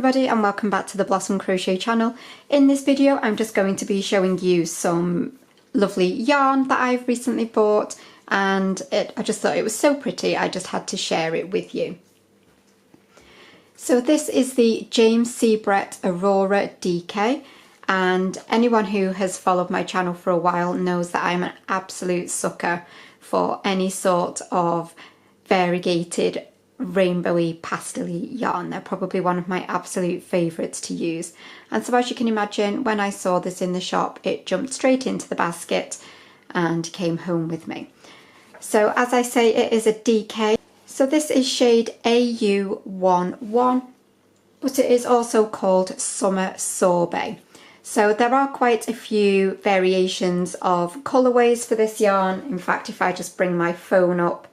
everybody and welcome back to the Blossom Crochet channel. In this video I'm just going to be showing you some lovely yarn that I've recently bought, and I just thought it was so pretty I just had to share it with you. So this is the James C Brett Aurora DK, and anyone who has followed my channel for a while knows that I'm an absolute sucker for any sort of variegated rainbowy pastel-y yarn. They're probably one of my absolute favourites to use, and so as you can imagine, when I saw this in the shop it jumped straight into the basket and came home with me. So as I say, it is a DK, so this is shade AU11, but it is also called Summer Sorbet. So there are quite a few variations of colourways for this yarn. In fact, if I just bring my phone up,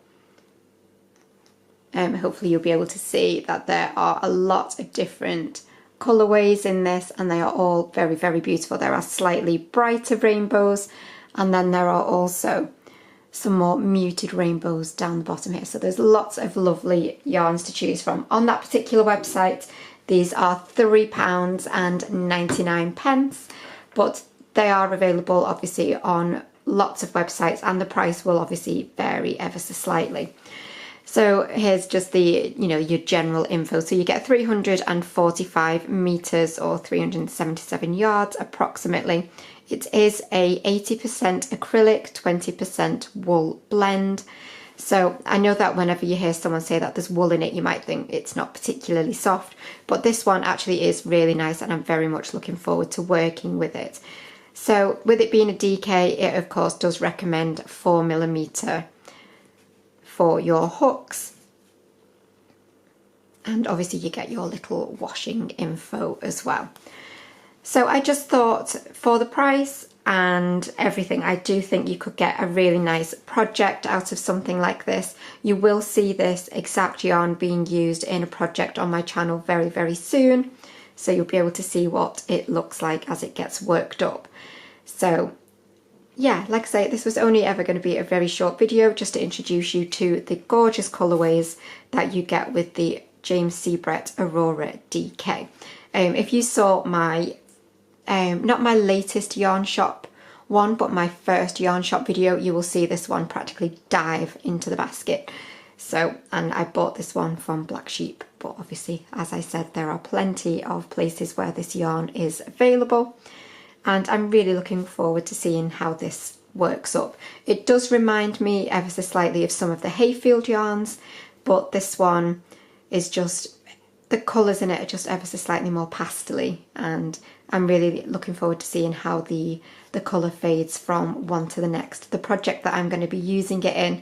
hopefully you'll be able to see that there are a lot of different colourways in this, and they are all very, very beautiful. There are slightly brighter rainbows, and then there are also some more muted rainbows down the bottom here. So there's lots of lovely yarns to choose from. On that particular website, these are £3.99, but they are available obviously on lots of websites, and the price will obviously vary ever so slightly. So here's just the, your general info. So you get 345 meters or 377 yards approximately. It is a 80% acrylic, 20% wool blend. So I know that whenever you hear someone say that there's wool in it, you might think it's not particularly soft, but this one actually is really nice, and I'm very much looking forward to working with it. So with it being a DK, it of course does recommend 4mm for your hooks, and obviously you get your little washing info as well. So I just thought, for the price and everything, I do think you could get a really nice project out of something like this. You will see this exact yarn being used in a project on my channel very, very soon, so you'll be able to see what it looks like as it gets worked up. So yeah, like I say, this was only ever going to be a very short video just to introduce you to the gorgeous colourways that you get with the James C Brett Aurora DK. If you saw my, not my latest yarn shop one, but my first yarn shop video, you will see this one practically dive into the basket. So, and I bought this one from Black Sheep, but obviously, as I said, there are plenty of places where this yarn is available. And I'm really looking forward to seeing how this works up. It does remind me ever so slightly of some of the Hayfield yarns, but this one is just, the colours in it are just ever so slightly more pastel-y, and I'm really looking forward to seeing how the colour fades from one to the next. The project that I'm going to be using it in,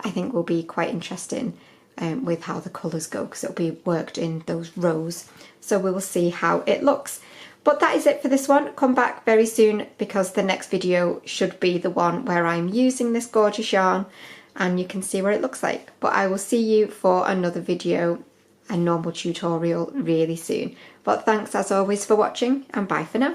I think will be quite interesting with how the colours go, because it'll be worked in those rows. So we will see how it looks. But that is it for this one. Come back very soon, because the next video should be the one where I'm using this gorgeous yarn and you can see what it looks like. But I will see you for another video, a normal tutorial, really soon. But thanks as always for watching, and bye for now.